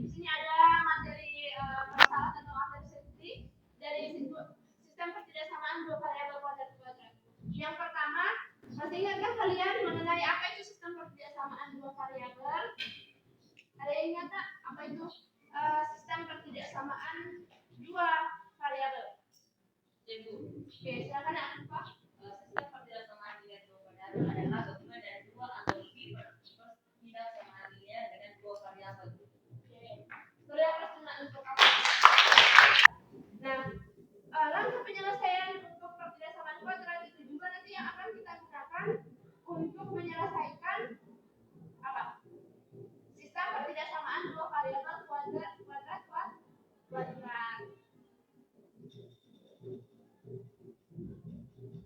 di sini ada materi permasalahan atau aversity dari sistem pertidaksamaan dua variabel kuadrat. Yang pertama, masih ingatkah kalian mengenai apa itu sistem pertidaksamaan dua variabel? Ada yang ingat tak apa itu sistem pertidaksamaan dua variabel? Oke, silakan Pak. Sistem pertidaksamaan dengan dua variabel adalah gabungan dari dua atau lebih pertidaksamaan linear dengan dua variabel. Sudah pertanyaan untuk apa? Nah, langkah penyelesaian untuk pertidaksamaan kuadrat itu juga nanti yang akan kita gunakan untuk menyelesaikan apa? Sistem pertidaksamaan dua variabel kuadrat.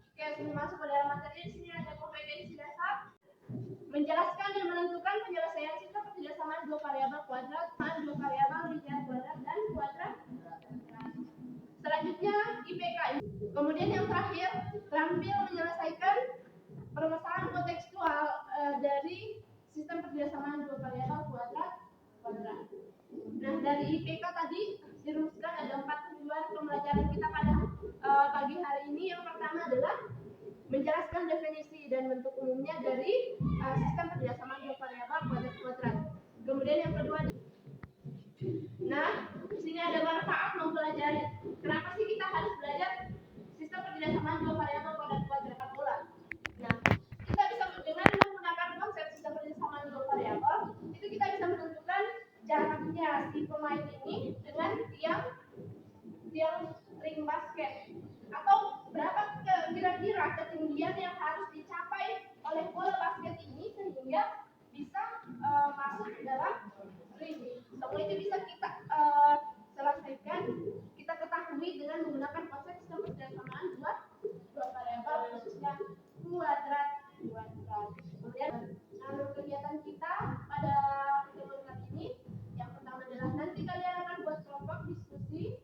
Oke, sebelum masuk ke dalam materi, di sini ada kompetensi dasar menjelaskan dan menentukan penyelesaian sistem pertidaksamaan dua variabel kuadrat, dua variabel linear kuadrat dan kuadrat. Selanjutnya IPK. Kemudian yang terakhir, terampil menyelesaikan permasalahan kontekstual dari sistem pertidaksamaan dua variabel kuadrat. Nah, dari IPK tadi dirumuskan ada 4 tujuan pembelajaran kita pada pagi hari ini. Yang pertama adalah menjelaskan definisi dan bentuk umumnya dari sistem pertidaksamaan dua variabel kuadrat. Kemudian yang kedua, nah, di sini ada manfaat mempelajari. Kenapa sih kita harus belajar sistem pertidaksamaan dua variabel kuadrat pula? Nah, kita bisa dengan menggunakan konsep sistem pertidaksamaan dua variabel, itu kita bisa menentukan jaraknya si pemain ini dengan tiang ring basket, atau berapa kira-kira ketinggian yang harus dicapai oleh bola basket ini sehingga bisa masuk ke dalam ring. Semua itu bisa kita selesaikan, kita ketahui dengan menggunakan konsep sistem pertidaksamaan dua variabel khususnya kuadrat. Kemudian alur kegiatan kita pada pertemuan kali ini, yang pertama adalah nanti kalian akan buat kelompok diskusi.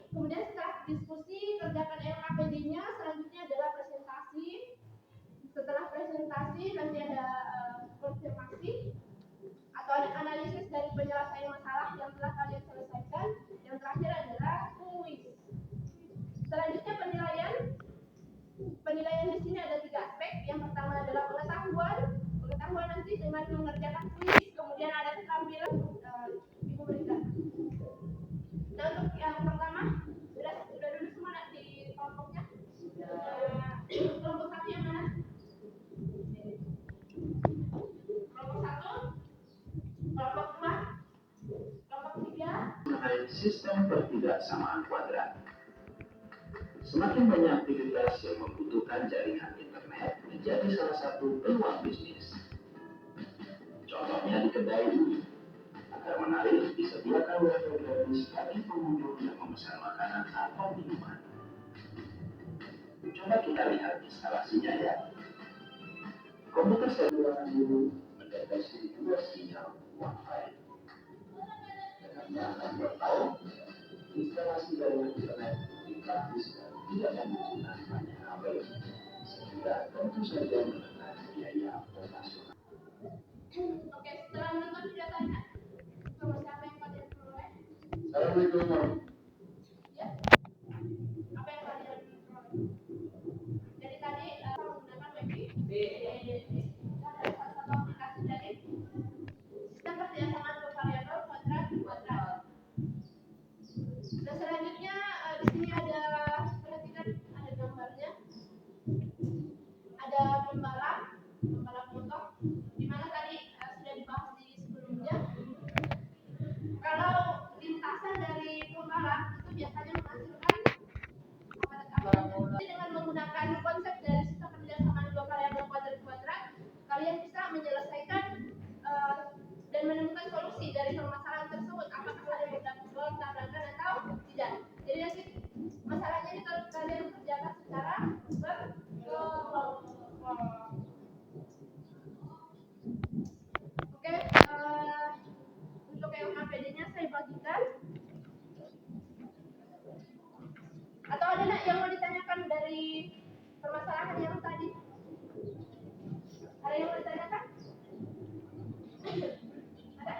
Kemudian setelah diskusi kerjakan LKPD-nya, selanjutnya adalah presentasi. Setelah presentasi nanti ada konfirmasi atau ada analisis dari penyelesaian masalah yang telah kalian selesaikan. Yang terakhir adalah kuis. Selanjutnya penilaian di sini ada 3 aspek. Yang pertama adalah pengetahuan nanti dengan mengerjakan kuis. Kemudian ada keterampilan Ibu berikan. Nah, untuk yang pertama sudah dulu semua di kelompoknya. Kelompok satu yang mana? Kelompok satu, kelompok dua, kelompok tiga. Mengenai sistem pertidaksamaan kuadrat. Semakin banyak aktivitas yang membutuhkan jaringan internet menjadi salah satu peluang bisnis. Contohnya di kedai ini, agar menarik disediakan wifi gratis bagi pengunjung yang memesan makanan atau minuman. Coba kita lihat instalasinya ya. Komputer saya ruangan dulu mendeteksi 2 sinyal wifi. Dengan Anda tahu, instalasi jaringan internet lebih praktis dan tidak membutuhkan banyak kabel, sehingga tentu saja menekan biaya operasional. Oke, setelah menonton video tanya, coba siapa yang pada peroleh? Assalamualaikum. Ya. Apa yang kalian peroleh? Jadi tadi menggunakan WebP. Ada salah satu aplikasi dari sistem pertidaksamaan dua variabel kuadrat. Dan selanjutnya di sini ada, perhatikan ada gambarnya. Ada pembalap motor, di mana tadi sudah dibahas di sebelumnya. Kalau lintasan dari pembalap itu biasanya menghasilkan dengan menggunakan konsep dari sistem pertidaksamaan dua variabel kuadrat, kalian bisa menyelesaikan dan menemukan solusi dari permasalahan tersebut, apakah ada bertabrakan atau tidak. Jadi nanti masalahnya ini kalau kalian kerjakan secara berkelompok. Oke, untuk LKPD-nya saya bagikan. Atau ada yang mau ditanyakan dari permasalahan yang tadi? Ada yang mau ditanyakan? Ada?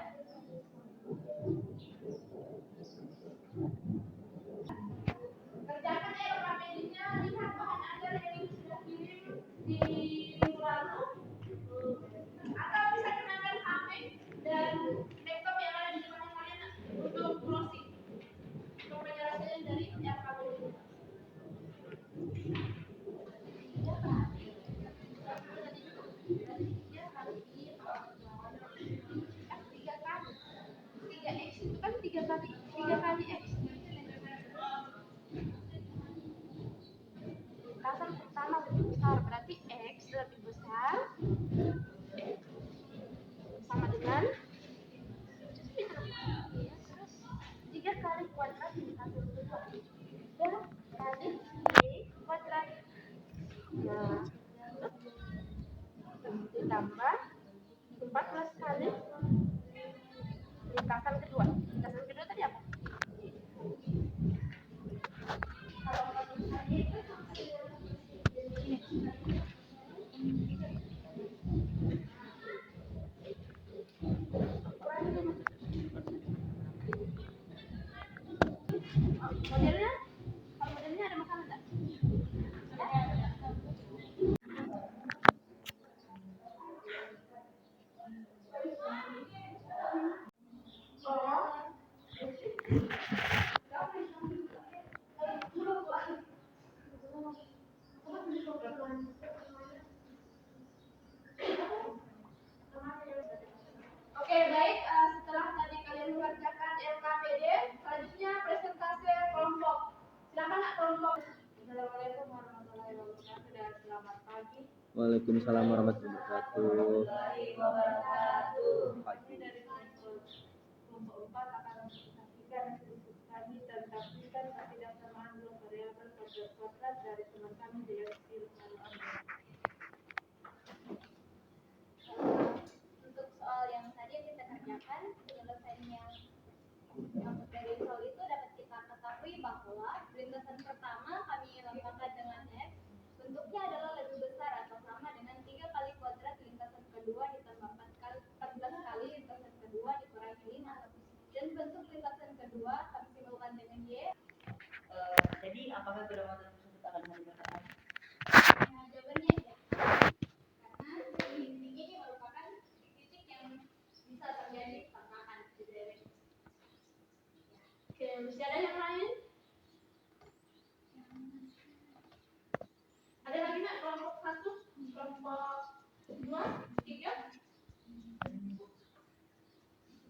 3 kali X. Lintasan pertama lebih besar, berarti X lebih besar sama dengan 3 kali kuadrat lintasan kedua. 3 kali Y kuadrat. Nah, ditambah 14 kali lintasan kedua. Lintasan kedua tadi apa? Kalau 14 kali itu modelnya, kalau modelnya ada masalah enggak? Oke, baik. Setelah tadi kalian mengerjakan LKPD, selanjutnya presentasi kelompok. Silakan Kak kelompok. Assalamualaikum warahmatullahi wabarakatuh dan selamat pagi. Waalaikumsalam warahmatullahi wabarakatuh. Pagi dari kelompok 4 akan mempresentasikan hasil kami tentang tingkat ketidaksamaan dua variabel kuadrat dari teman kami di Eksil. Untuk soal yang tadi yang kita kerjakan, penyelesaiannya untuk dari soal itu dapat kita ketahui bahwa lintasan pertama kami lambangkan dengan X, bentuknya adalah lebih besar atau sama dengan 3 kali kuadrat lintasan kedua ditambah 14 kali lintasan kedua dikurangi 5, dan bentuk lintasan kedua kami simbolkan dengan Y. Jadi apakah kedua metode tersebut akan menggunakan? Nah, jawabannya ya. Karena titik ini merupakan titik yang bisa terjadi persamaan dari. Oke, masih ada yang lain? Ada lagi nggak kelompok 1, kelompok 2, 3?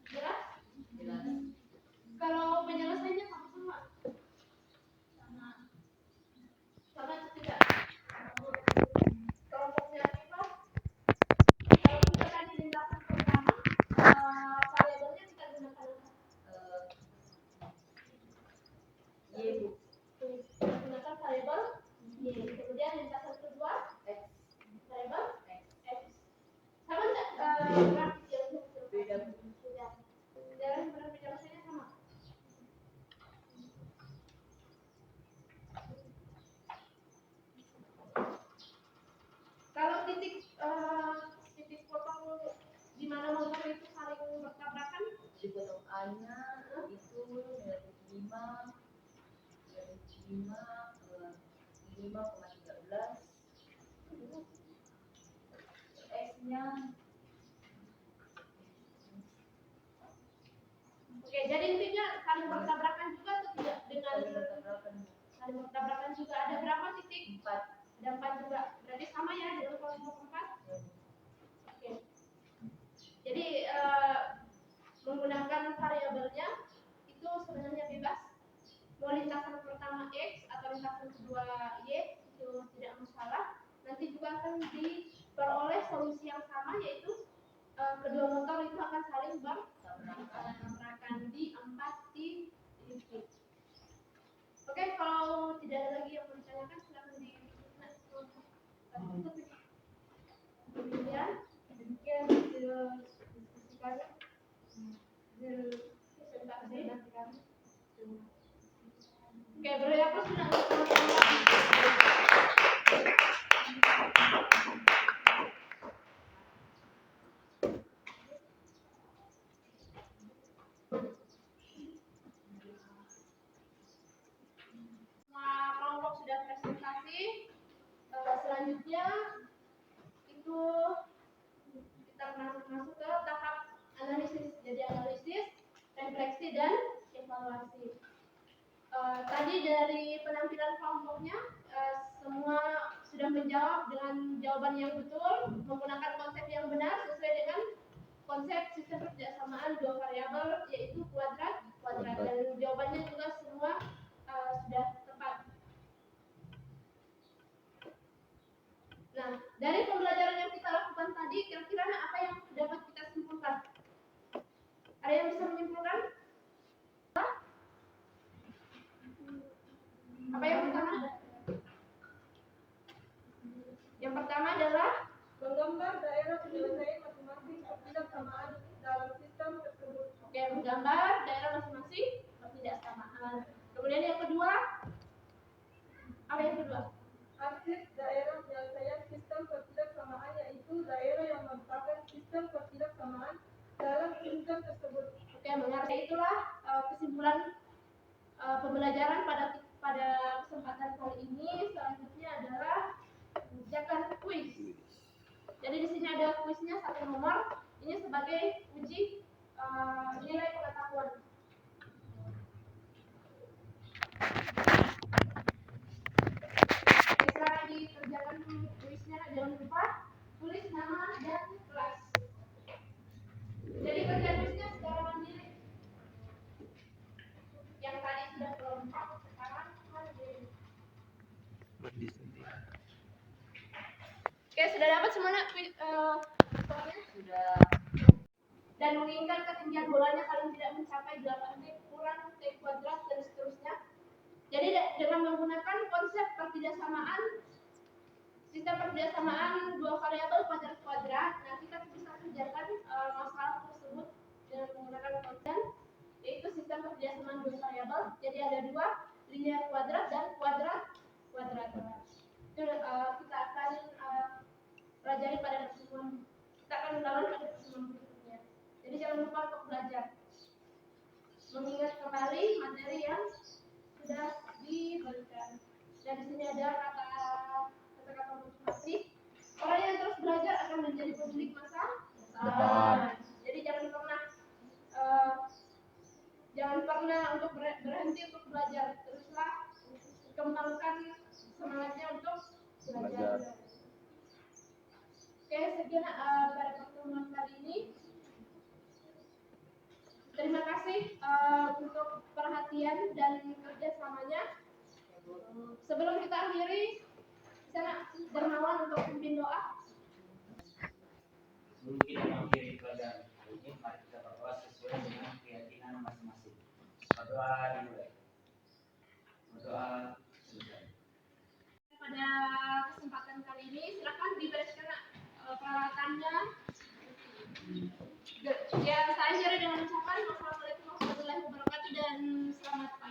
Jelas? Jelas. Kalau penyelesaiannya sama? Sama atau tidak? Kelompoknya apa? Kalau kita tadi lintasan pertama, variabelnya kita gunakan Y, Bu. kita gunakan variabel Y. Kemudian lintasan kedua, X. variabel X. Sama nggak? Grafis yang Beda, Bu. sudah. Jalan penyelesaiannya sama. Kalau titik potong di mana motor itu saling bertabrakan, Di potong A-nya itu negatif 5, negatif 5,13. X-nya oke, jadi intinya saling bertabrakan juga atau tidak dengan saling bertabrakan. saling bertabrakan juga ada berapa titik? 4. Ada 4 juga. Berarti sama ya dengan kelompok 4. Oke. Jadi menggunakan variabelnya itu sebenarnya bebas. Mau lintasan pertama X atau lintasan kedua Y itu tidak masalah. Nanti juga akan diperoleh solusi yang sama, yaitu kedua motor itu akan saling bertabrakan di 4 titik. Oke, kalau tidak ada lagi yang mau ditanyakan silakan ditutup. Kemudian demikian diskusi kami di presentasi kami. Oke, beri apa sudah kelompok sudah presentasi. Selanjutnya itu kita masuk ke tahap analisis. Jadi analisis, refleksi dan evaluasi. Tadi dari penampilan kelompoknya semua sudah menjawab dengan jawaban yang betul, menggunakan konsep yang benar sesuai dengan konsep sistem kerjasamaan dua variabel, yaitu kuadrat menggambar daerah masing-masing ketidaksamaan. Kemudian yang kedua, apa yang kedua? Aspek daerah penyelesaian sistem ketidaksamaan, yaitu daerah yang merupakan sistem ketidaksamaan dalam sistem tersebut. Oke, mengerti itulah kesimpulan pembelajaran pada kesempatan kali ini. Selanjutnya adalah mengerjakan kuis. Jadi di sini ada kuisnya 1 nomor. Ini sebagai uji nilai pengetahuan. Setelah dikerjakan kuisnya, jangan lupa tulis nama dan kelas. Jadi kerja kuisnya secara mandiri. Yang tadi sudah kelompok, sekarang mandiri. Oke, sudah dapat semuanya soalnya? Sudah. Dan menginginkan ketinggian bolanya paling tidak mencapai 8 t kurang t kuadrat dan seterusnya. Jadi dengan menggunakan konsep pertidaksamaan, sistem pertidaksamaan 2 variabel kuadrat, nah kita bisa kerjakan masalah tersebut dengan menggunakan konsep, yaitu sistem pertidaksamaan 2 variabel. Jadi ada 2, linear kuadrat dan kuadrat. Itu kita akan pelajari pada pertemuan. Kita akan ulangan pada pertemuan berikutnya. Jadi jangan lupa untuk belajar. Mengingat kembali materi yang sudah diberikan. Dan di sini ada kata-kata motivasi. Orang yang terus belajar akan menjadi pemilik masa depan. Jadi jangan pernah untuk berhenti untuk belajar. Teruslah kembangkan semangatnya untuk belajar. Oke, sekian pada pertemuan kali ini. Terima kasih untuk perhatian dan kerjasamanya. Sebelum kita akhiri, sana Dermawan untuk pimpin doa. Sebelum kita mengakhiri pelajaran ini, mari kita berdoa sesuai dengan keyakinan masing-masing. Berdoa dimulai. Berdoa selesai. Pada kesempatan kali ini, silakan dibereskan peralatannya. Ya, saya akhiri dengan ucapan wassalamualaikum warahmatullahi wabarakatuh dan selamat pagi.